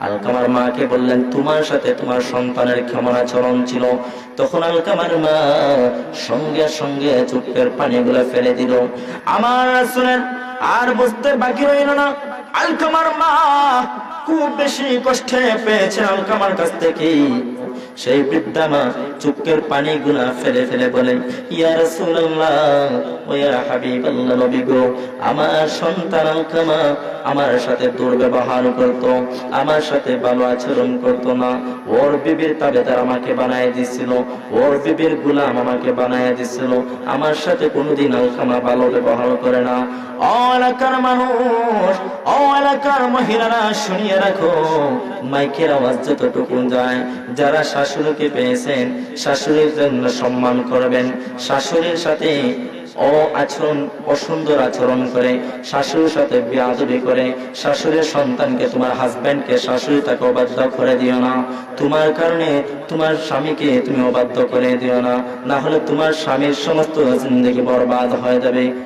আলকামার মাকে বললেন, তোমার সাথে তোমার সন্তানের কেমন আচরণ ছিল? তখন আলকামার মা সঙ্গে সঙ্গে চোখের পানিগুলো ফেলে দিল। আমার রাসূলের আর বুঝতে বাকি রইল না, আলকামার মা খুব বেশি কষ্টে পেয়েছে আলকামার কাছ থেকে। সেই বৃদ্ধা মা চোখের পানিগুলা ফেলে ফেলে বলে, ইয়া রাসূলুল্লাহ, ও ইয়া হাবিবাল্লাহ, নবী গো, আমার সন্তান আলকামা আমার সাথে দুর্ব্যবহার করত, আমার সাথে ভালো আচরণ করত না। ওর বিবির তাবেদার আমাকে বানায় দিছিল, ওর বিবির গোলাম আমাকে বানায় দিছিল। আমার সাথে কোনোদিন আলকামা ভালো ব্যবহার করে না। ও এলাকার মানুষ, ও এলাকার মহিলারা, শুনিয়ে রাখো, মাইকের আওয়াজ যতটুকু যায়, যারা শাশুড়িকে পেয়েছেন শাশুড়ির জন্য সম্মান করবেন। শাশুড়ির সাথে অসুন্দর আচরণ করে, শাশুড়ির সাথে বেয়াদবি করে, শাশুড়ির সন্তানকে, তোমার হাজবেন্ডকে শাশুড়ি তাকে অবাধ্য করে দিও না। তোমার কারণে তোমার স্বামীকে তুমি অবাধ্য করে দিও না, না হলে তোমার স্বামীর সমস্ত জিন্দেগি বরবাদ হয়ে যাবে।